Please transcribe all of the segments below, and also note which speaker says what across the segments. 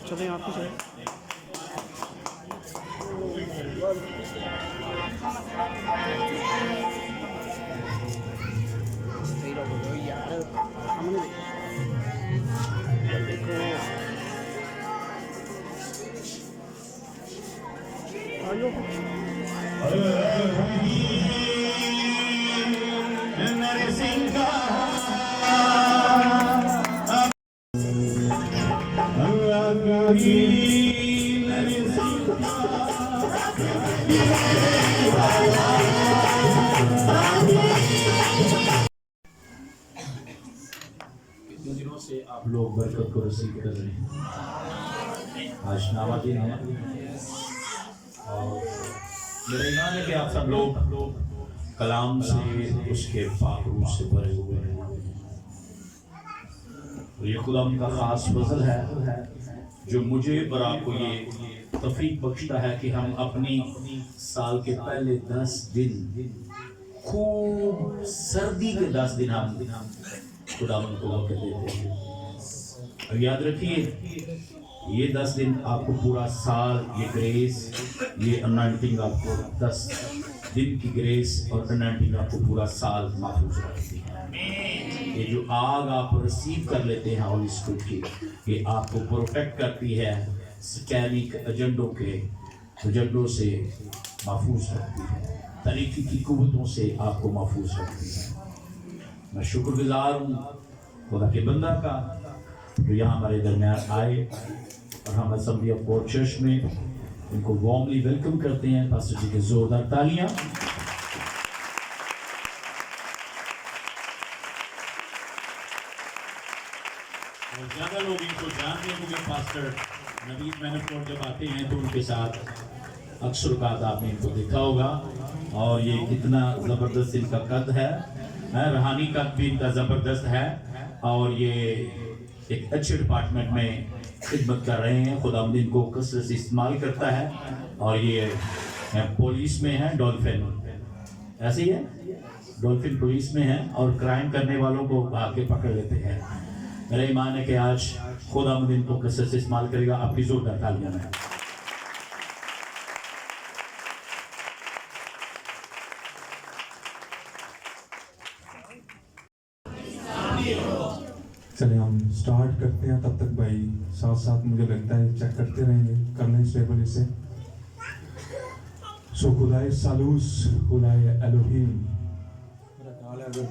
Speaker 1: चलें आप ही चलें। यार हमने देखो
Speaker 2: कितने दिनों से आप लोग बरकत को रिसीव कर रहे हैं। आज नवा दिन है और मेरा ईमान है कि आप सब लोग कलाम से उसके पाक रूह से भरे हुए हैं। ये खुदा का खास फजल है जो मुझे और आपको ये तौफीक बख्शता है कि हम अपनी साल के पहले 10 दिन खूब सर्दी के 10 दिन हम खुदा को मौके देते हैं। और याद रखिए ये 10 दिन आपको पूरा साल ये ग्रेस, ये अनॉइंटिंग आपको 10 दिन की ग्रेस और अनॉइंटिंग आपको पूरा साल महफूज रखती है। ये जो आग आप रिसीव कर लेते हैं होली स्पिरिट की, ये आपको प्रोटेक्ट करती है सैनिक एजेंडों से महफूज रखती है, तरीके की कुव्वतों से आपको महफूज रखती है। मैं शुक्रगुजार हूँ खुदा के बंदा का जो यहाँ हमारे दरमियान आए और हम असेंबली ऑफ गॉड चर्च में इनको वार्मली वेलकम करते हैं। पास्टर जी के जोरदार तालियां। और ज़्यादा लोग इनको जानते हैं क्योंकि पास्टर नवीद मैनफोर्ड जब आते हैं तो उनके साथ अक्सर औकात आपने इनको देखा होगा। और ये कितना ज़बरदस्त इनका कद है, रूहानी कद भी इनका ज़बरदस्त है और ये एक अच्छे डिपार्टमेंट में खिदमत कर रहे हैं। खुदावंद इनको कसरत से इस्तेमाल करता है और ये पुलिस में है, डॉल्फिन ऐसे ही है, डॉल्फिन पुलिस में है और क्राइम करने वालों को भाग के पकड़ लेते हैं। मेरा ईमान है कि आज खुदावंद इनको कसरत से इस्तेमाल करेगा। आपकी जोरदार तालियां हैं।
Speaker 3: चलिए हम स्टार्ट करते हैं। तब तक भाई साथ साथ मुझे लगता है चेक करते रहेंगे, कर लें स्टेबल से। सो खुदाए सालूस, खुदाए एलोहीम। मेरा ख्याल है अगर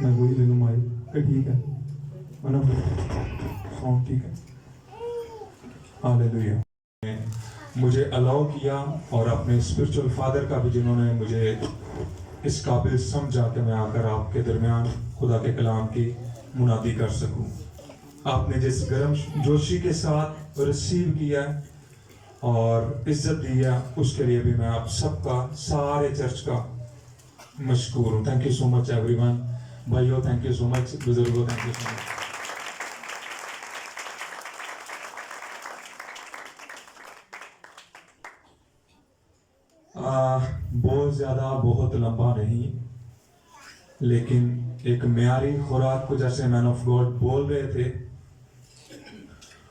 Speaker 3: मैं वही ले लूँ माइक तो ठीक है, वरना साउंड ठीक है। हालेलुया। मुझे अलाउ किया और अपने स्पिरिचुअल फादर का भी जिन्होंने मुझे इस काबिल समझा कि मैं आकर आपके दरमियान खुदा के कलाम की मुनादी कर सकूं। आपने जिस गर्म जोशी के साथ रिसीव किया और इज्जत दी है उसके लिए भी मैं आप सबका, सारे चर्च का मशकूर हूँ। Thank you so much everyone. भाइयों थैंक यू सो मच, बुजुर्गों थैंक यू सो मच। बहुत ज़्यादा बहुत लंबा नहीं, लेकिन एक म्यारी खुराक को जैसे मैन ऑफ गॉड बोल रहे थे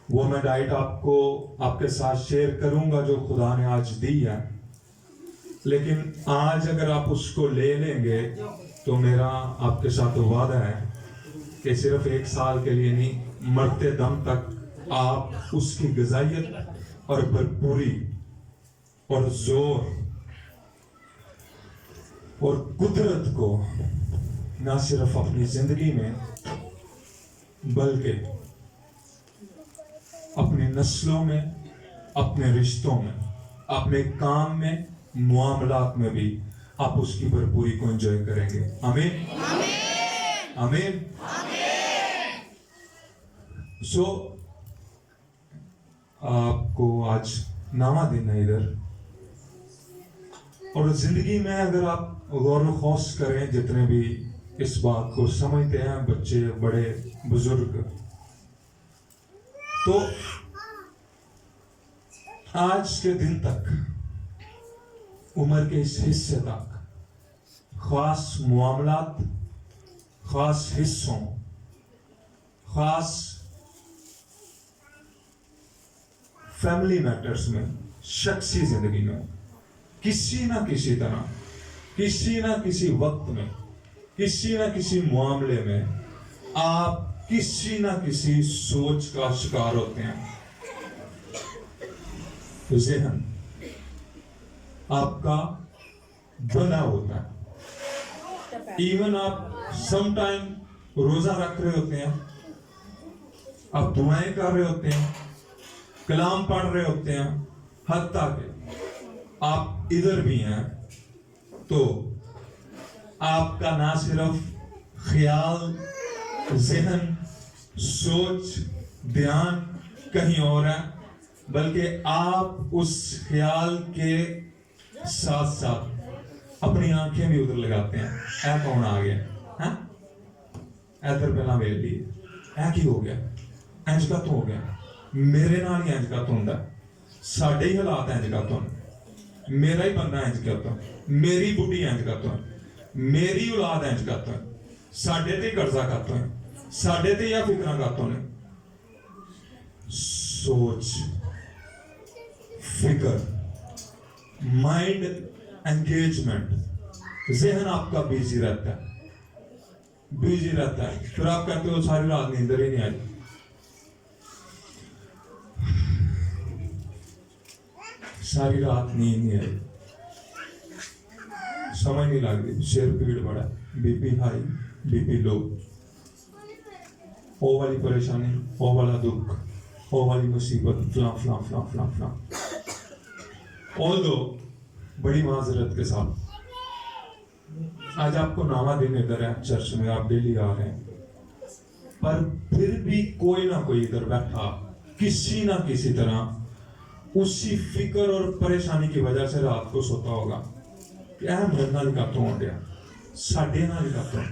Speaker 3: वो मैं डाइट आपको आपके साथ शेयर करूंगा जो खुदा ने आज दी है। लेकिन आज अगर आप उसको ले लेंगे तो मेरा आपके साथ वादा है कि सिर्फ 1 साल के लिए नहीं, मरते दम तक आप उसकी ग़िज़ाइयत और भरपूरी और जोर और कुदरत को ना सिर्फ अपनी जिंदगी में बल्कि अपनी नस्लों में, अपने रिश्तों में, अपने काम में, मुआमलात में भी आप उसकी भरपूरी को एंजॉय करेंगे। आमीन आमीन। सो आपको आज नवा दिन है इधर, और जिंदगी में अगर आप गौर खौस करें, जितने भी इस बात को समझते हैं, बच्चे बड़े बुजुर्ग, तो आज के दिन तक, उम्र के इस हिस्से तक, खास मुआमलात, खास हिस्सों, खास फैमिली मैटर्स में, शख्सी जिंदगी में, किसी ना किसी तरह, किसी ना किसी वक्त में, किसी ना किसी मामले में आप किसी ना किसी सोच का शिकार होते हैं। ज़हन आपका बना होता है। इवन आप सम टाइम रोजा रख रहे होते हैं, आप दुआएं कर रहे होते हैं, कलाम पढ़ रहे होते हैं, हत्ता के आप इधर भी हैं, तो आपका ना सिर्फ ख्याल, ज़हन, सोच, ध्यान कहीं और है, बल्कि आप उस ख्याल के साथ साथ अपनी आंखें भी उधर लगाते हैं। ऐ कौन आ गया है, इधर पहला वेल ली ऐ की हो गया, इंज का तो हो गया, मेरे नाल ही इंज का तो हुंदा, साडे ही हालात इंज का तो, मेरा ही बंदा इंज का तो, मेरी बुढ़ी इंज का तो, मेरी औलाद इंज का तो, साडे ते कर्जा का तो है, साडे ते या फिक्र का तो ने। सोच, फिक्र, माइंड एंगेजमेंट, ज़हन आपका बिजी रहता है, बिजी रहता है। फिर आप कहते हो सारी रात नींदर ही नहीं आई। सारी रात नींद नहीं आई, समझ नहीं लगती, सिर पीड़ बड़ा, बीपी हाई, बीपी लो, ओ वाली परेशानी, ओ वाला दुख, ओ वाली मुसीबत, फलां फलां फलां फलां फलां। ऑल्दो बड़ी माजरत के साथ आज आपको नवा दिन इधर है, चर्च में आप डेली आ रहे हैं, पर फिर भी कोई ना कोई इधर बैठा किसी ना किसी तरह उसी फिक्र और परेशानी की वजह से रात को सोता होगा कि ऐ मेरे नाल कातों हो गया, साडे नाल कातों।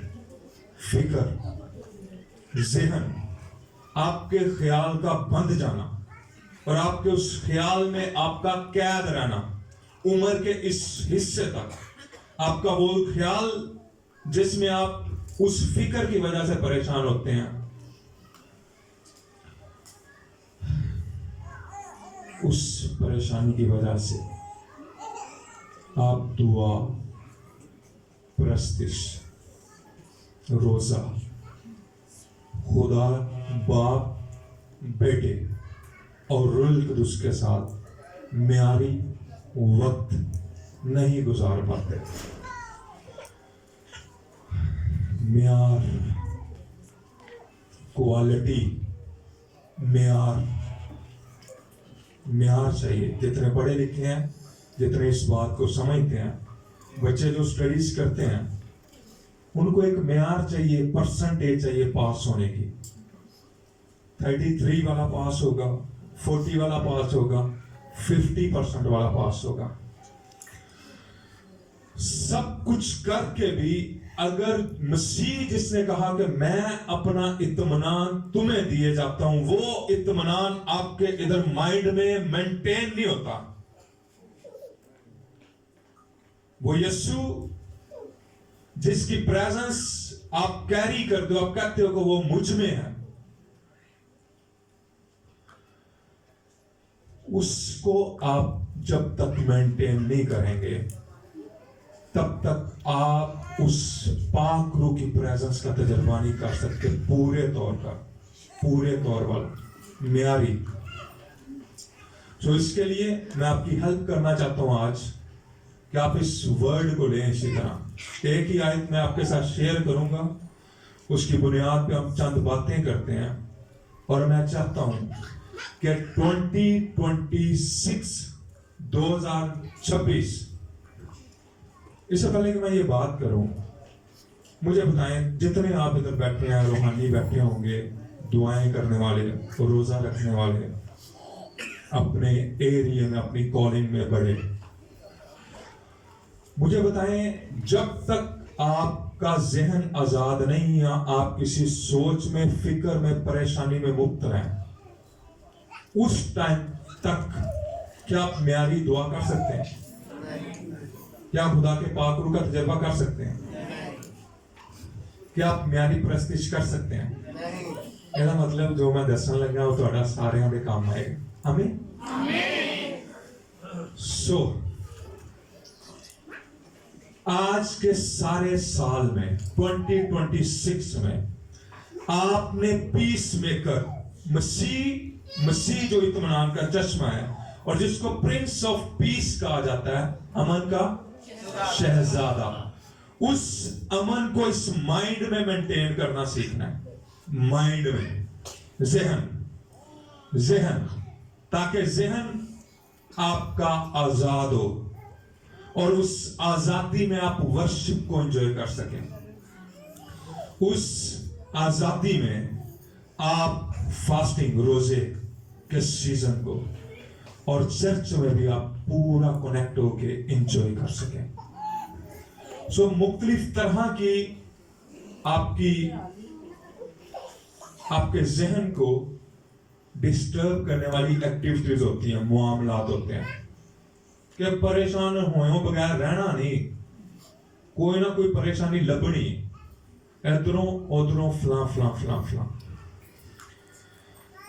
Speaker 3: फिक्र, ज़हन, आपके ख्याल का बंध जाना और आपके उस ख्याल में आपका कैद रहना उम्र के इस हिस्से तक, आपका वो ख्याल जिसमें आप उस फिक्र की वजह से परेशान होते हैं, उस परेशानी की वजह से आप दुआ, प्रस्तिश, रोजा, खुदा बाप, बेटे और रूह कुदस के साथ म्यारी वक्त नहीं गुजार पाते। म्यार, क्वालिटी, म्यार चाहिए। जितने पढ़े लिखे हैं, जितने इस बात को समझते हैं, बच्चे जो स्टडीज करते हैं, उनको एक म्यार चाहिए, परसेंटेज चाहिए पास होने की। 33 वाला पास होगा, 40 वाला पास होगा, 50% वाला पास होगा। सब कुछ करके भी अगर मसीह जिसने कहा कि मैं अपना इत्मीनान तुम्हें दिए जाता हूं, वो इत्मीनान आपके इधर माइंड में मेंटेन नहीं होता। वो यीशु जिसकी प्रेजेंस आप कैरी करते हो, आप कहते हो कि वो मुझ में है, उसको आप जब तक मेंटेन नहीं करेंगे तब तक आप उस पाक रूह की प्रेजेंस का तजर्बा नहीं कर सकते पूरे तौर पर म्यारी। तो इसके लिए मैं आपकी हेल्प करना चाहता हूं आज कि आप इस वर्ड को लें। इसी तरह एक ही आयत मैं आपके साथ शेयर करूंगा, उसकी बुनियाद पे हम चंद बातें करते हैं, और मैं चाहता हूं कि 2026 इससे पहले कि मैं ये बात करूं, मुझे बताएं, जितने आप इधर बैठे हैं, रूहानी बैठे होंगे, दुआएं करने वाले, रोजा रखने वाले, अपने एरिया में, अपनी कॉलिंग में बड़े, मुझे बताएं, जब तक आपका ज़हन आजाद नहीं है, आप किसी सोच में, फिक्र में, परेशानी में मुक्त रहें, उस टाइम तक क्या आप म्यारी दुआ कर सकते हैं? क्या खुदा के पाक रूह का तजर्बा कर सकते हैं? क्या आप म्यारी प्रस्तिश कर सकते हैं? ਇਹਦਾ मतलब जो मैं दसन लगा वो ਤੁਹਾਡਾ ਸਾਰਿਆਂ ਦੇ ਕੰਮ आएगा। आमीन। सो आज के सारे साल में 2026 में आपने पीस मेकर मसीह जो इत्मीनान का चश्मा है और जिसको प्रिंस ऑफ पीस कहा जाता है, अमन का शहजादा, उस अमन को इस माइंड में मेंटेन करना सीखना है। माइंड में, जहन, ताकि जहन आपका आजाद हो और उस आजादी में आप वर्शिप को एंजॉय कर सकें। उस आजादी में आप फास्टिंग, रोजे के सीजन को और चर्च में भी आप पूरा कनेक्ट होके एंजॉय कर सकें। सो मुख्तलिफ तरह की आपके जहन को डिस्टर्ब करने वाली एक्टिविटीज होती हैं, मुआमलात होते हैं कि परेशान होए बगैर रहना नहीं, कोई ना कोई परेशानी लभनी, इधरों उधरों फलां।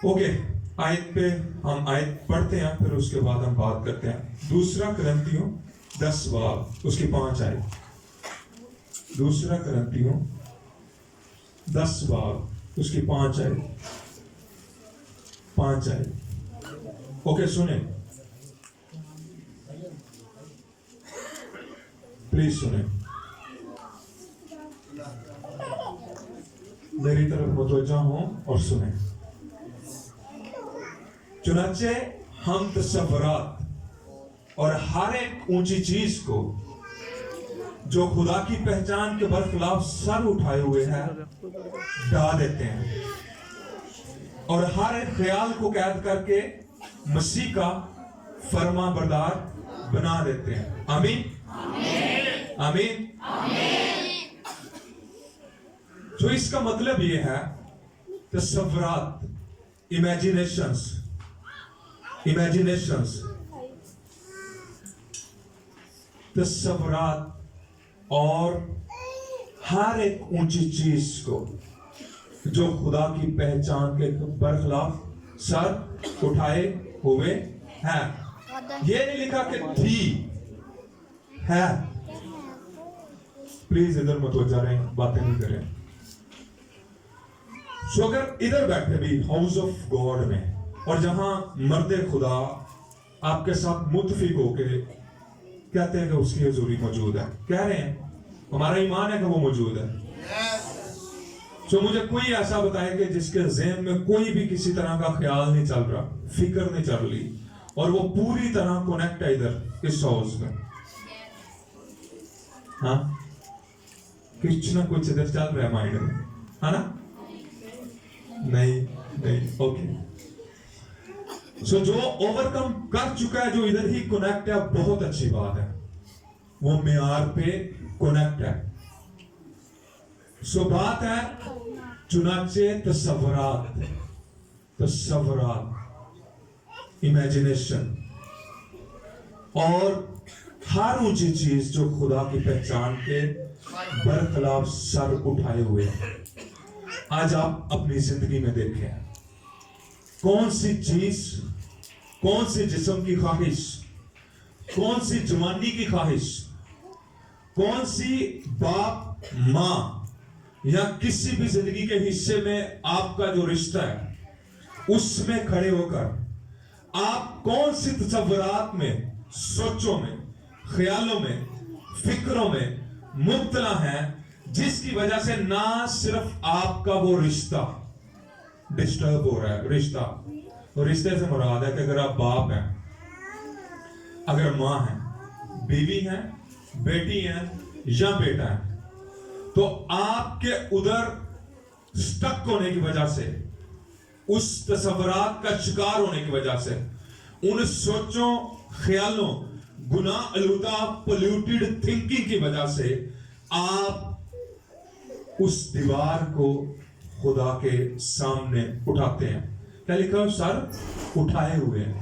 Speaker 3: ओके, आयत पे हम आयत पढ़ते हैं, फिर उसके बाद हम बात करते हैं। दूसरा करंथियों 10 बाब उसकी 5 आयत। दूसरा करंथियों 10 बाब उसकी 5 आयत। 5 आयत। ओके, सुने, प्लीज सुने, मेरी तरफ मुतवज्जह हो और सुने। चुनाचे हम तसव्वुरात और हर एक ऊंची चीज को जो खुदा की पहचान के बरखिलाफ सर उठाए हुए है ढा देते हैं और हर एक ख्याल को कैद करके मसीह का फर्मा बरदार बना देते हैं। आमीन, आमीन। तो इसका मतलब यह है तसव्वुरात, इमेजिनेशंस तसव्वुरात और हर एक ऊंची चीज को जो खुदा की पहचान के बरखिलाफ सर उठाए हुए हैं। ये नहीं लिखा कि थी, है। प्लीज इधर मत हो जा रहे हैं, बातें नहीं करें। सो अगर इधर बैठे भी हाउस ऑफ गॉड में और जहां मर्दे खुदा आपके साथ मुत्तफिक होके कहते हैं कि उसकी हुजूरी मौजूद है, कह रहे हैं हमारा ईमान है कि वो मौजूद है। सो मुझे कोई ऐसा बताए कि जिसके ज़हन में कोई भी किसी तरह का ख्याल नहीं चल रहा, फिक्र नहीं चल रही और वो पूरी तरह कनेक्ट है इधर इस हाउस में। हाँ, कुछ ना कुछ इधर चल रहा है माइंड में, है ना? नहीं, ओके। सो जो ओवरकम कर चुका है, जो इधर ही कनेक्ट है, बहुत अच्छी बात है, वो मेयार पे कनेक्ट है। सो बात है चुनाचे तसव्वुरात, इमेजिनेशन और हर ऊंची चीज जो खुदा की पहचान के बरखिलाफ सर उठाए हुए है। आज आप अपनी जिंदगी में देखें, कौन सी चीज, कौन सी जिस्म की ख्वाहिश, कौन सी जवानी की ख्वाहिश, कौन सी बाप मां या किसी भी जिंदगी के हिस्से में आपका जो रिश्ता है, उसमें खड़े होकर आप कौन सी तसव्वुरात में, सोचों में, ख्यालों में, फिक्रों में मुब्तला हैं, जिसकी वजह से ना सिर्फ आपका वो रिश्ता डिस्टर्ब हो रहा है। रिश्ते से मुराद है कि अगर आप बाप हैं, अगर मां है, बीवी है, बेटी है या बेटा है, तो आपके उधर स्टक होने की वजह से, उस तसव्वुरात का शिकार होने की वजह से, उन सोचों, ख्यालों, गुनाह आलूदा पोल्यूटेड थिंकिंग की वजह से आप उस दीवार को खुदा के सामने उठाते हैं। क्या लिखा है? सर उठाए हुए हैं,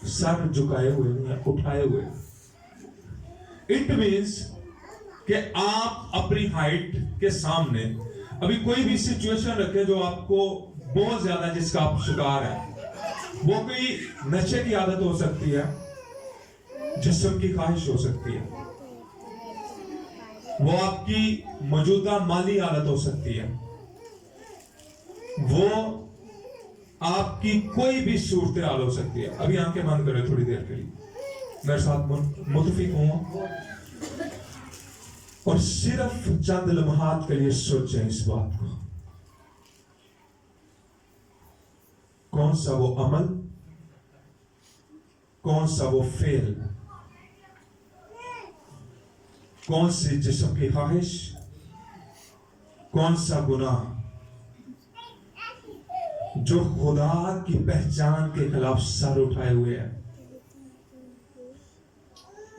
Speaker 3: सर झुकाए हुए नहीं, उठाए हुए। इट मीन्स कि आप अपनी हाइट के सामने अभी कोई भी सिचुएशन रखें जो आपको बहुत ज्यादा, जिसका आप शिकार हैं, वो कोई नशे की आदत हो सकती है, जिस्म की ख्वाहिश हो सकती है, वो आपकी मौजूदा माली हालत हो सकती है, वो आपकी कोई भी सूरत हाल हो सकती है। अभी आंखें बंद करें थोड़ी देर के लिए, मेरे साथ मुतफिक हो और सिर्फ चंद लम्हात के लिए सोचें इस बात को। कौन सा वो अमल, कौन सा वो फेल, कौन सी जिस्म की ख्वाहिश, कौन सा गुनाह जो खुदा की पहचान के खिलाफ सर उठाए हुए है।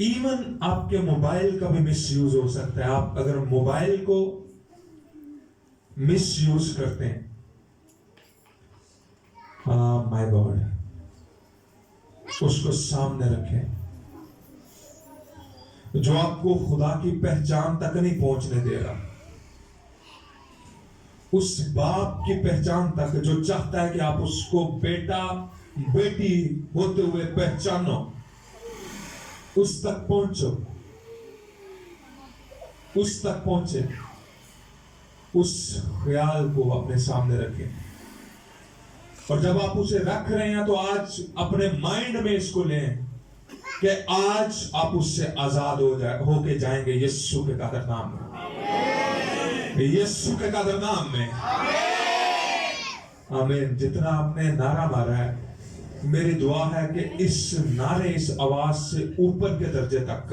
Speaker 3: इवन आपके मोबाइल का भी मिसयूज हो सकता है। आप अगर मोबाइल को मिसयूज करते हैं, माय गॉड, उसको सामने रखें। जो आपको खुदा की पहचान तक नहीं पहुंचने दे रहा, उस बाप की पहचान तक जो चाहता है कि आप उसको बेटा बेटी होते हुए पहचानो, उस तक पहुंचो, उस तक पहुंचे, उस ख्याल को अपने सामने रखें। और जब आप उसे रख रहे हैं तो आज अपने माइंड में इसको लें कि आज आप उससे आजाद होके जाएंगे यीशु के कादर नाम में, यीशु के कादर नाम में। आमीन। जितना आपने नारा मारा है, मेरी दुआ है कि इस नारे, इस आवाज से ऊपर के दर्जे तक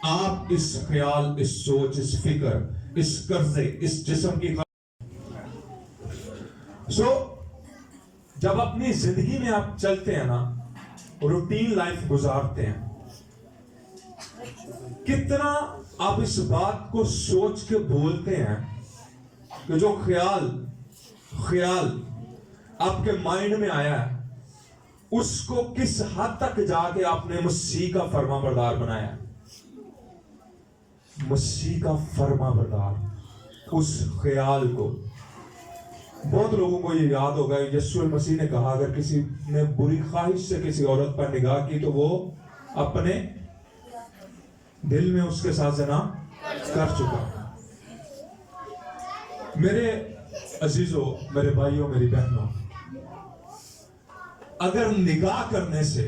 Speaker 3: आप इस ख्याल, इस सोच, इस फिक्र, इस कर्जे, इस जिस्म की जब अपनी जिंदगी में आप चलते हैं ना, रूटीन लाइफ गुजारते हैं, कितना आप इस बात को सोच के बोलते हैं कि जो ख्याल आपके माइंड में आया है, उसको किस हद तक जाके आपने मसीह का फरमाबरदार बनाया। मसीह का फरमाबरदार, उस ख्याल को। बहुत लोगों को ये याद होगा, यीशु मसीह ने कहा अगर किसी ने बुरी ख्वाहिश से किसी औरत पर निगाह की तो वो अपने दिल में उसके साथ ज़िना कर चुका। मेरे अजीजों, मेरे भाइयों, मेरी बहनों, अगर निगाह करने से,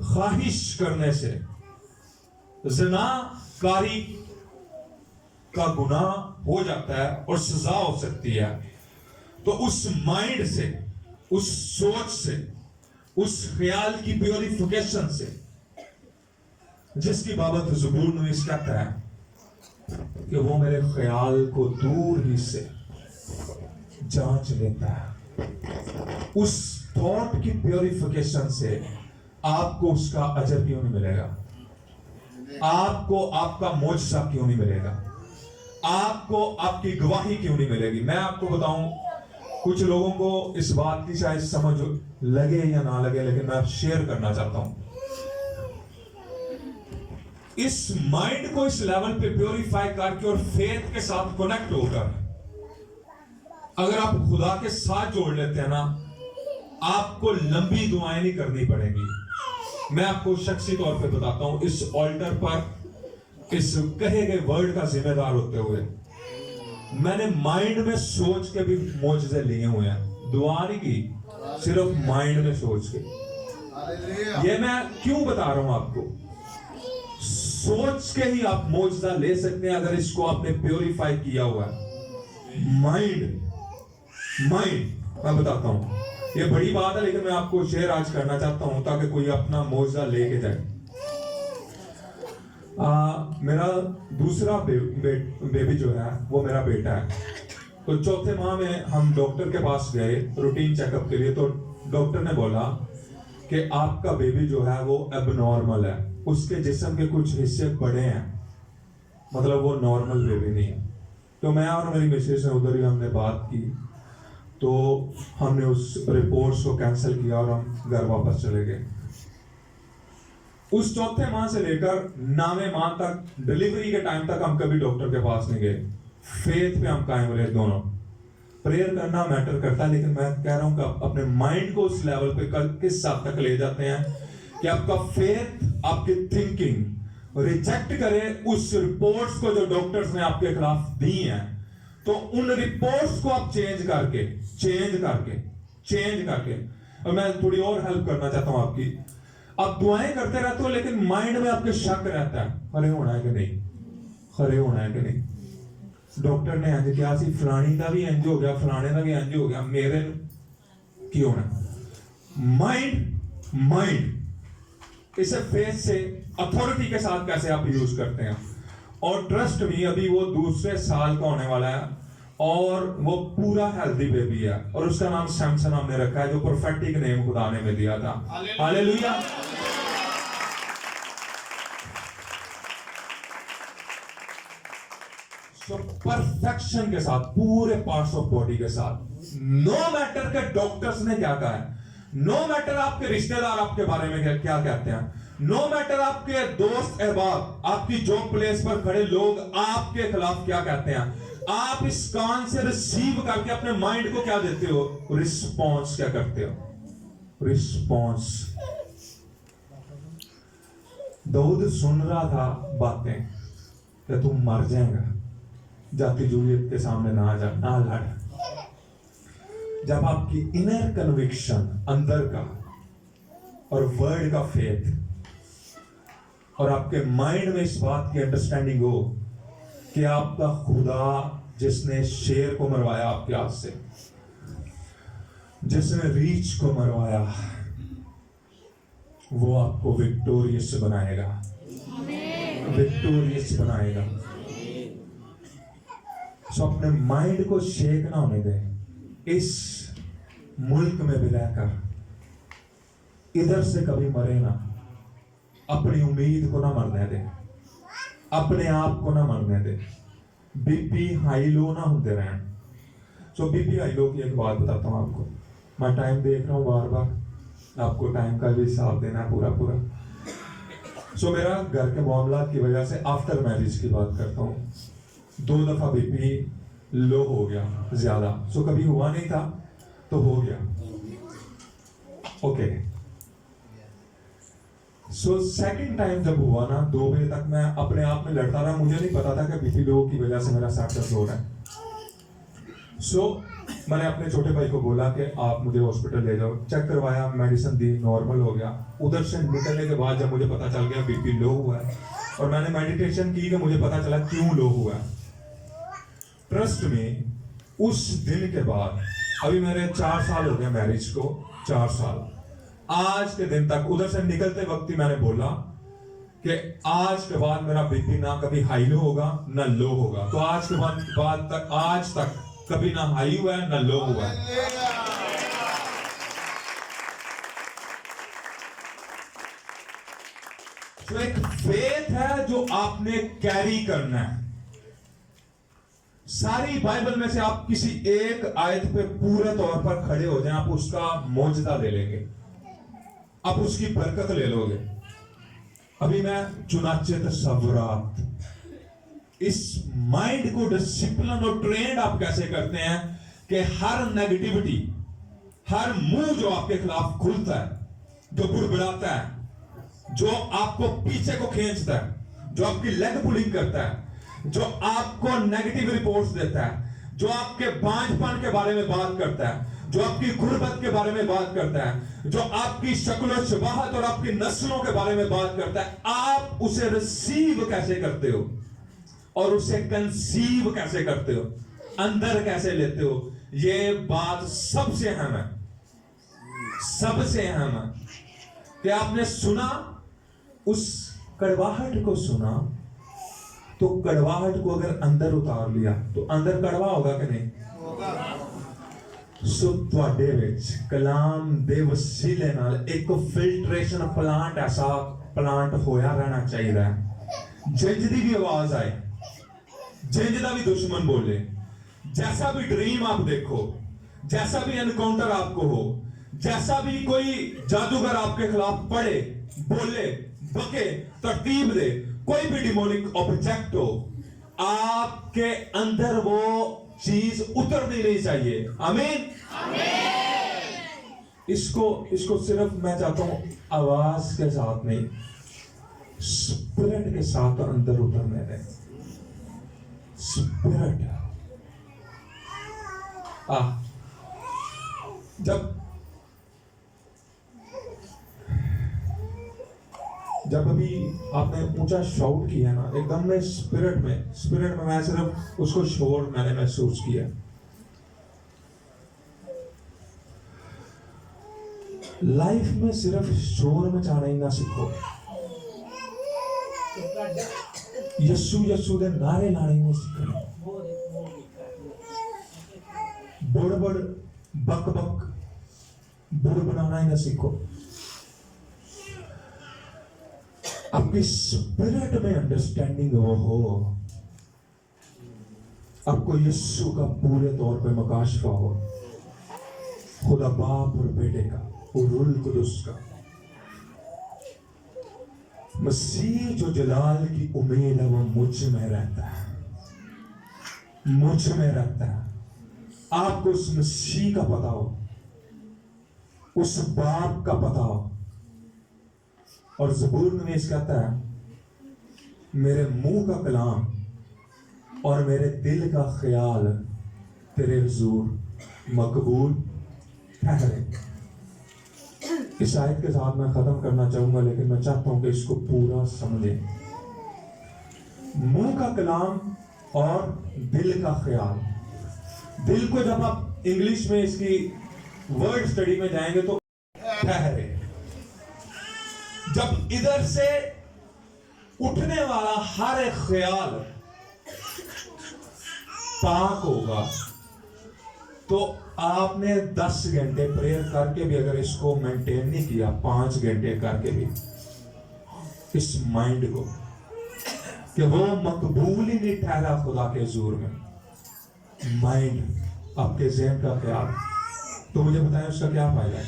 Speaker 3: ख्वाहिश करने से ज़िनाकारी का गुनाह हो जाता है और सजा हो सकती है, तो उस माइंड से, उस सोच से, उस ख्याल की प्योरिफिकेशन से, जिसकी बाबत ज़बूर नवीस कहता है कि वो मेरे ख्याल को दूर ही से जांच लेता है, उस थॉट की प्योरिफिकेशन से आपको उसका अजर क्यों नहीं मिलेगा? आपको आपका मौजज़ा क्यों नहीं मिलेगा? आपको आपकी गवाही क्यों नहीं मिलेगी? मैं आपको बताऊं, कुछ लोगों को इस बात की शायद समझ लगे या ना लगे, लेकिन मैं शेयर करना चाहता हूं। इस माइंड को इस लेवल पे प्योरीफाई करके और फेथ के साथ कनेक्ट होकर अगर आप खुदा के साथ जोड़ लेते हैं ना, आपको लंबी दुआएं नहीं करनी पड़ेगी। मैं आपको शख्सी तौर पे बताता हूं, इस ऑल्टर पर इस कहे गए वर्ड का जिम्मेदार होते हुए मैंने माइंड में सोच के भी मौजज़े लिए हुए हैं। दुआ नहीं की, सिर्फ माइंड में सोच के। ये मैं क्यों बता रहा हूं आपको? सोच के ही आप मौजज़ा ले सकते हैं अगर इसको आपने प्योरीफाई किया हुआ है। माइंड मैं बताता हूं, ये बड़ी बात है, लेकिन मैं आपको शेयर आज करना चाहता हूं ताकि कोई अपना मौजज़ा लेके जाए। मेरा दूसरा बेबी जो है वो मेरा बेटा है। तो चौथे माह में हम डॉक्टर के पास गए रूटीन चेकअप के लिए। तो डॉक्टर ने बोला कि आपका बेबी जो है वो एबनॉर्मल है, उसके जिस्म के कुछ हिस्से बड़े हैं, मतलब वो नॉर्मल बेबी नहीं है। तो मैं और मेरी मिसेस ने उधर ही हमने बात की, तो हमने उस रिपोर्ट्स को कैंसिल किया और हम घर वापस चले गए। उस चौथे माह से लेकर 9वें माह तक, डिलीवरी के टाइम तक हम कभी डॉक्टर के पास नहीं गए। फेथ पे हम कायम रहे दोनों। प्रेयर करना मैटर करता है, लेकिन मैं कह रहा हूं कि आप अपने माइंड को उस लेवल पे किस हद तक ले जाते हैं कि आपका फेथ, आपकी थिंकिंग रिजेक्ट करे उस रिपोर्ट्स को जो डॉक्टर्स ने आपके खिलाफ दी हैं, तो उन रिपोर्ट्स को आप चेंज करके और मैं थोड़ी और हेल्प करना चाहता हूं आपकी। आप दुआएं करते रहते हो लेकिन माइंड में आपके शक रहता है, खरे होना है कि नहीं, डॉक्टर ने इंज किया सी, फलानी का भी इंज हो गया, फलाने का भी इंज हो गया, मेरे की होना। माइंड इसे फेथ से अथॉरिटी के साथ कैसे आप यूज करते हैं। और ट्रस्ट मी, अभी वो दूसरे साल का होने वाला है और वो पूरा हेल्दी बेबी है और उसका नाम सैमसन हमने रखा है, जो प्रोफेटिक नेम खुदा ने में दिया था। हालेलुया। सो परफेक्शन के साथ, पूरे पार्ट्स ऑफ बॉडी के साथ, नो मैटर के डॉक्टर्स ने क्या कहा है, नो मैटर आपके रिश्तेदार आपके बारे में क्या कहते हैं, नो मैटर आपके दोस्त अहबाब, आपकी जॉब प्लेस पर खड़े लोग आपके खिलाफ क्या कहते हैं, आप इस कान से रिसीव करके अपने माइंड को क्या देते हो, रिस्पॉन्स क्या करते हो, रिस्पॉन्स। दाऊद सुन रहा था बातें कि तुम मर जाएगा, जाति जूलियत के सामने ना लड़। जब आपकी इनर कन्विक्शन, अंदर का और वर्ड का फेथ, और आपके माइंड में इस बात की अंडरस्टैंडिंग हो कि आपका खुदा जिसने शेर को मरवाया आपके हाथ से, जिसने रीछ को मरवाया, वो आपको विक्टोरियस बनाएगा, विक्टोरियस बनाएगा। सो अपने माइंड को शेक ना होने दें। इस मुल्क में भी रहकर इधर से कभी मरे ना, अपनी उम्मीद को ना मरने दे, अपने आप को ना मरने दे, बीपी हाई लो ना होते रहें। सो बीपी हाई लो की एक बात बताता हूं आपको, मैं टाइम देख रहा हूं बार बार, आपको टाइम का भी हिसाब देना है पूरा। सो मेरा घर के मामला की वजह से आफ्टर मैरिज की बात करता हूं, 2 दफा बीपी लो हो गया ज्यादा। सो कभी हुआ नहीं था तो हो गया, ओके। सो सेकंड टाइम जब हुआ ना, 2 बजे तक मैं अपने आप में लड़ता रहा, मुझे नहीं पता था कि बीपी लो की वजह से मेरा सर हो रहा है। सो मैंने अपने छोटे भाई को बोला कि आप मुझे हॉस्पिटल ले जाओ, चेक करवाया, मेडिसिन दी, नॉर्मल हो गया। उधर से निकलने के बाद जब मुझे पता चल गया बीपी लो हुआ है, और मैंने मेडिटेशन की कि मुझे पता चला क्यों लो हुआ है। ट्रस्ट में उस दिन के बाद, अभी मेरे 4 साल हो गए मैरिज को, 4 साल, आज के दिन तक उधर से निकलते वक्त ही मैंने बोला कि आज के बाद मेरा बीपी ना कभी हाई लो होगा ना लो होगा। तो आज के बाद तक, आज तक कभी ना हाई हुआ है ना लो हुआ है। तो एक फेथ है जो आपने कैरी करना है। सारी बाइबल में से आप किसी एक आयत पे पूरे तौर पर खड़े हो जाएं, आप उसका मौजदा ले लेंगे, आप उसकी बरकत ले लोगे। अभी मैं चुनाचे तस्वुरात, इस माइंड को डिसिप्लिन और ट्रेंड आप कैसे करते हैं कि हर नेगेटिविटी, हर मुंह जो आपके खिलाफ खुलता है, जो बुड़बुड़ाता है, जो आपको पीछे को खींचता है, जो आपकी लेग पुलिंग करता है, जो आपको नेगेटिव रिपोर्ट्स देता है, जो आपके बांझपन के बारे में बात करता है, जो आपकी गुर्बत के बारे में बात करता है, जो आपकी शक्ल शबाहत और आपकी नस्लों के बारे में बात करता है, आप उसे रिसीव कैसे करते हो और उसे कंसीव कैसे करते हो, अंदर कैसे लेते हो, ये बात सबसे अहम है, सबसे अहम है। कि आपने सुना, उस कड़वाहट को सुना, तो कड़वाहट को अगर अंदर उतार लिया तो अंदर कड़वा होगा कि नहीं होगा। सो ਤੁਹਾਡੇ ਵਿੱਚ ਕਲਾਮ ਦੇ ਵਸੀਲੇ ਨਾਲ ਇੱਕ ਫਿਲਟਰੇਸ਼ਨ ਪਲਾਂਟ ਐਸਾ ਪਲਾਂਟ ਹੋਇਆ ਰਹਿਣਾ ਚਾਹੀਦਾ ਹੈ। ਜਿੰਜ ਦੀ ਵੀ ਆਵਾਜ਼ ਆਏ, जिंज का भी दुश्मन बोले, जैसा भी ड्रीम आप देखो, जैसा भी एनकाउंटर आपको हो, जैसा भी कोई जादूगर आपके खिलाफ पढ़े, बोले, बके, तरतीब दे, कोई भी डिमोनिक ऑब्जेक्ट हो, आपके अंदर वो चीज उतरनी नहीं चाहिए। आमीन। इसको सिर्फ मैं चाहता हूं आवाज के साथ नहीं, स्पिरिट के साथ अंदर उतरने दें। स्पिरिट जब अभी आपने ऊंचा शाउट किया ना, एकदम में स्पिरिट में मैं सिर्फ उसको शोर मैंने महसूस किया। लाइफ में सिर्फ शोर मचाना ही ना सीखो, यस्सु यस्सु दे नारे लाने ही नहीं सीखो, बड़ बक बुड़ बनाना ही ना सीखो। आपकी स्पिरिट में अंडरस्टैंडिंग हो, आपको यीशु का पूरे तौर पे मकाशफा हो, खुदा बाप और बेटे का और रूल कुदुस का। मसीह जो जलाल की उम्मीद है वो मुझ में रहता है, मुझ में रहता है। आपको उस मसीह का पता हो, उस बाप का पता हो। और ज़बूर नवीस कहता है मेरे मुंह का कलाम और मेरे दिल का ख्याल तेरे हुजूर मकबूल ठहरे। इस आयत के साथ मैं खत्म करना चाहूंगा, लेकिन मैं चाहता हूं कि इसको पूरा समझें। मुंह का कलाम और दिल का ख्याल। दिल को जब आप इंग्लिश में इसकी वर्ड स्टडी में जाएंगे तो ठहरे। जब इधर से उठने वाला हर एक ख्याल पाक होगा तो आपने 10 घंटे प्रेयर करके भी अगर इसको मेंटेन नहीं किया, 5 घंटे करके भी इस माइंड को, कि वो मकबूल ही नहीं ठहरा खुदा के हुजूर में, माइंड आपके ज़हन का ख्याल, तो मुझे बताएं उसका क्या फायदा है?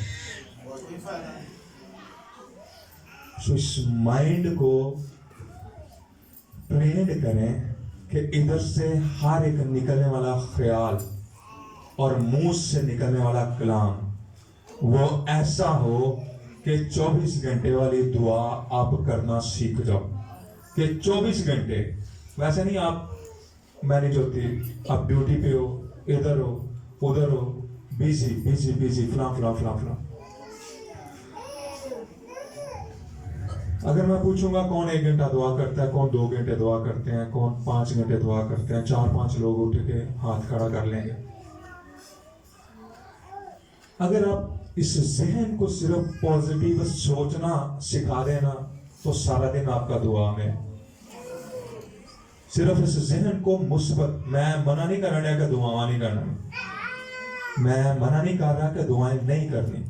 Speaker 3: तो इस माइंड को ट्रेन करें कि इधर से हर एक निकलने वाला ख्याल और मुंह से निकलने वाला कलाम वो ऐसा हो कि 24 घंटे वाली दुआ आप करना सीख जाओ। कि 24 घंटे, वैसे नहीं आप मैनेज होती, आप ड्यूटी पे हो, इधर हो उधर हो, बिजी बिजी बिजी, फला फला फला फला। अगर मैं पूछूंगा कौन 1 घंटा दुआ करता है, कौन 2 घंटे दुआ करते हैं, कौन 5 घंटे दुआ करते हैं, 4-5 लोग उठ के हाथ खड़ा कर लेंगे। अगर आप इस जहन को सिर्फ पॉजिटिव सोचना सिखा देना तो सारा दिन आपका दुआ में। सिर्फ इस जहन को मुस्बत, मैं मना नहीं कर रहा कि दुआ नहीं करना, मैं मना नहीं कर रहा कि दुआएं नहीं करनी।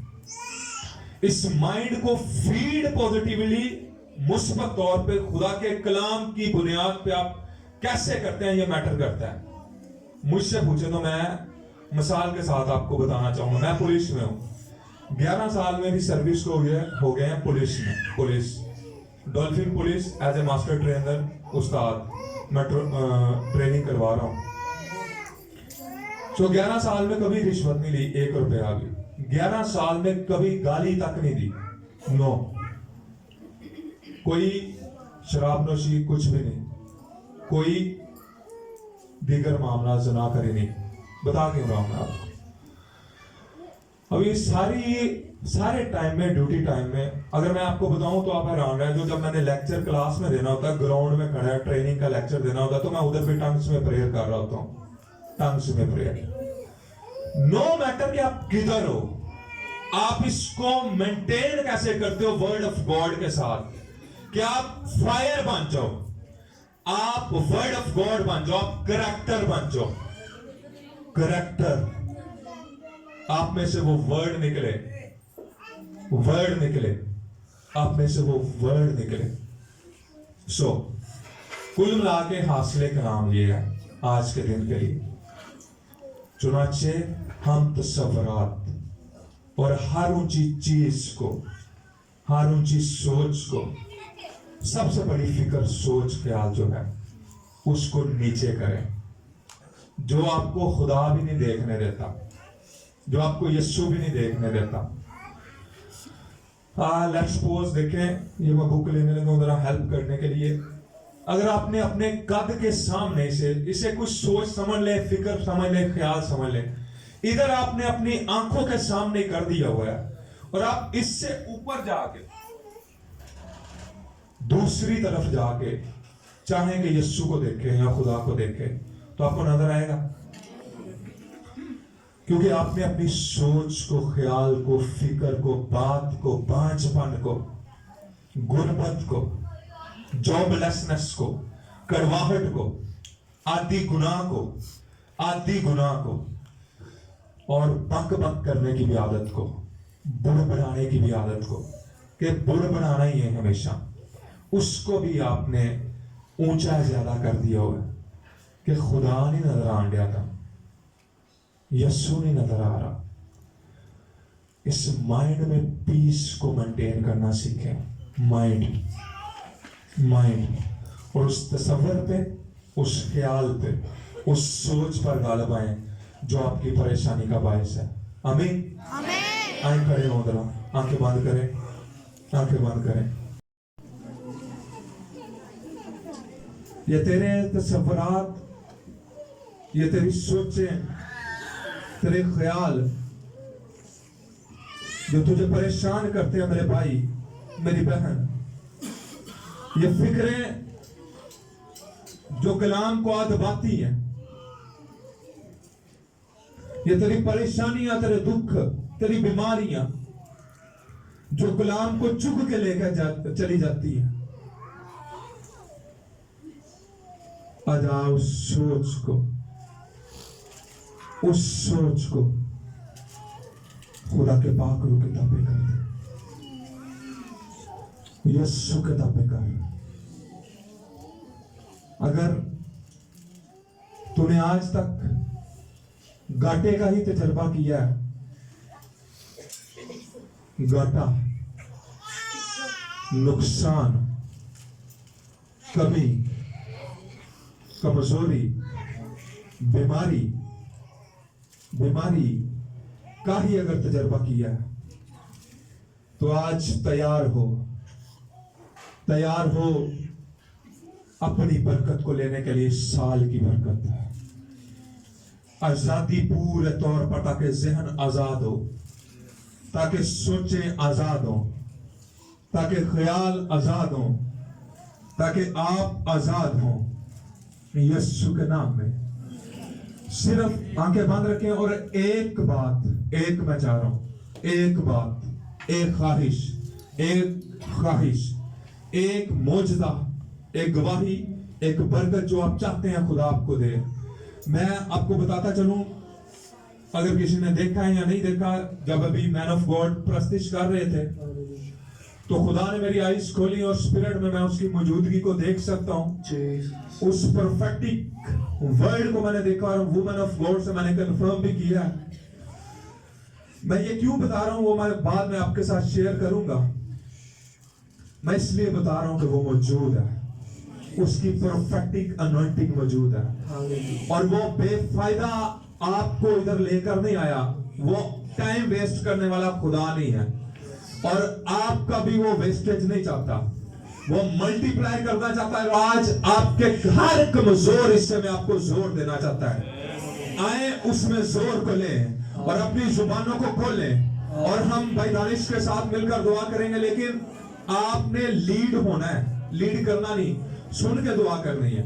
Speaker 3: इस माइंड को फीड पॉजिटिवली मुस्बत तौर पे खुदा के कलाम की बुनियाद पे आप कैसे करते हैं, ये मैटर करता है। मुझसे पूछे तो मैं मिसाल के साथ आपको बताना चाहूंगा। मैं पुलिस में हूं, 11 साल में भी सर्विस हो गए हैं पुलिस में। Police dolphin police as a master trainer उस्ताद मैं ट्रेनिंग करवा रहा हूं। तो 11 साल में कभी रिश्वत नहीं ली, 1 रुपया भी। 11 साल में कभी गाली तक नहीं दी, नो। कोई शराब नोशी कुछ भी नहीं, कोई दीगर मामला जना करे नहीं। बता क्यों रहा हूं मैं आपको? अभी सारे टाइम में, ड्यूटी टाइम में अगर मैं आपको बताऊं तो आप हैरान रहे। जो जब मैंने लेक्चर क्लास में देना होता है, ग्राउंड में खड़ा है, ट्रेनिंग का लेक्चर देना होता है, तो मैं उधर भी टंग्स में प्रेयर कर रहा होता हूं, टंग्स में प्रेयर। नो मैटर कि आप किधर हो, आप इसको मेंटेन कैसे करते हो वर्ड ऑफ गॉड के साथ, कि आप फायर बन जाओ, आप वर्ड ऑफ गॉड बन जाओ, आप करैक्टर बन जाओ। करैक्टर आप में से वो वर्ड निकले, आप में से वो वर्ड निकले। सो कुल मिला के हासिल कलाम ये है आज के दिन के लिए। चुनाचे हम तसव्वुरात और हर ऊंची चीज को, हर ऊंची सोच को, सबसे बड़ी फिक्र सोच ख्याल जो है उसको नीचे करें। जो आपको खुदा भी नहीं देखने देता, जो आपको यीशु भी नहीं देखने देता। लेट्स सपोज देखें, ये मैं बुक लेने लगा जरा हेल्प करने के लिए। अगर आपने अपने कद के सामने इसे कुछ सोच समझ ले, फिक्र समझ ले, ख्याल समझ ले, इधर आपने अपनी आंखों के सामने कर दिया हुआ है, और आप इससे ऊपर जाके दूसरी तरफ जाके चाहें कि यीशु को देखें या खुदा को देखें, तो आपको नजर आएगा? क्योंकि आपने अपनी सोच को, ख्याल को, फिक्र को, बात को, बांझपन को, गुर्बत को, जॉबलेसनेस को, कड़वाहट को, आदि गुनाह को और बक बक करने की भी आदत को, बुड़बड़ाने की भी आदत को, कि बुड़बड़ाना ही है हमेशा, उसको भी आपने ऊंचा ज्यादा कर दिया हुआ कि खुदा नहीं नजर आन दिया था, यीशु नहीं नजर आ रहा। इस माइंड में पीस को मेंटेन करना सीखें। माइंड और उस तसव्वुर पे, उस ख्याल पे, उस सोच पर गालिब आए जो आपकी परेशानी का बायस है। आमीन। आए खड़े हो जरा, आंखें बंद करें, आंखें बंद करें। ये तेरे तसव्वुरात, ये तेरी सोचें, तेरे ख्याल जो तुझे परेशान करते हैं मेरे भाई, मेरी बहन, ये फिक्रें जो कलाम को दबाती हैं, ये तेरी परेशानियां, तेरे दुख, तेरी बीमारियां जो कलाम को चुग के लेकर चली जाती हैं, आज आओ उस सोच को खुदा के पाक रूह के ताबे कर दे, यीशु के ताबे कर। अगर तूने आज तक घाटे का ही तजर्बा किया है, घाटा, नुकसान, कमी, कमजोरी, बीमारी का ही अगर तजर्बा किया है, तो आज तैयार हो अपनी बरकत को लेने के लिए। साल की बरकत है, आजादी पूरे तौर पर, ताकि जहन आजाद हो, ताकि सोचें आजाद हो, ताकि ख्याल आजाद हो, ताकि आप आजाद हो यीशु के नाम में। सिर्फ आंखें बंद रखें और एक मैं चाह रहा हूं, एक बात, एक ख्वाहिश, एक मौजदा, एक गवाही, एक बरकत जो आप चाहते हैं खुदा आपको दे। मैं आपको बताता चलूं, अगर किसी ने देखा है या नहीं देखा, जब अभी मैन ऑफ गॉड प्रस्तुत कर रहे थे तो खुदा ने मेरी आईज खोली और स्पिरिट में मैं उसकी मौजूदगी को देख सकता हूं। उस प्रोफेटिक वर्ड को मैंने देखा और वुमन ऑफ गॉड से मैंने कंफर्म भी किया। मैं ये क्यों बता रहा हूं वो मैं बाद में आपके साथ शेयर करूंगा। मैं इसलिए बता रहा हूं कि वो मौजूद है, उसकी प्रोफेटिक अनॉइंटिंग मौजूद है, और वो बेफायदा आपको इधर लेकर नहीं आया। वो टाइम वेस्ट करने वाला खुदा नहीं है, और आपका भी वो वेस्टेज नहीं चाहता, वो मल्टीप्लाई करना चाहता है। आज आपके हर कमजोर हिस्से में आपको जोर देना चाहता है। आए उसमें जोर को लें और अपनी जुबानों को खोलें, और हम भाई दानिश के साथ मिलकर दुआ करेंगे। लेकिन आपने लीड होना है, लीड करना नहीं, सुन के दुआ करनी है।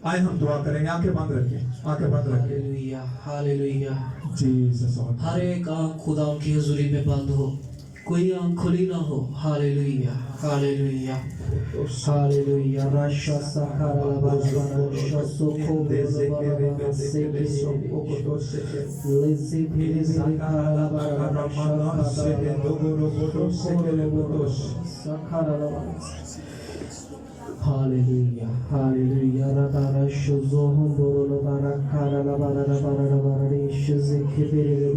Speaker 3: आए हम दुआ करेंगे, आंखें बंद रखें, आंखें बंद रखें।
Speaker 1: Hallelujah, hallelujah.
Speaker 3: जीसस,
Speaker 1: हर एक आंख खुदा की हुजूरी में बंद हो, कोई आंख खुली ना हो। Hallelujah, hallelujah, hallelujah. राशा सखारा बाबा शसोको बेज़ेके लेज़ी फिरे सखारा बाबा से दोगोरो बोटो से केले बोटो सखारा बाबा। Hallelujah, hallelujah. रातारा शोजो हम बोलो बारा खारा बारा बारा बारा शज़े के बेरे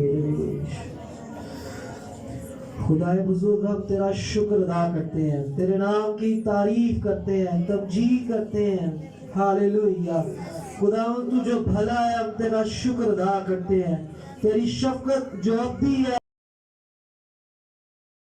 Speaker 1: खुदाए बुजुर्ग, हम तेरा शुक्र अदा करते हैं, तेरे नाम की तारीफ करते हैं, तमजीद करते हैं। हालेलुया। खुदावन तू जो भला है हम तेरा शुक्र अदा करते हैं, तेरी शफकत जो अब भी है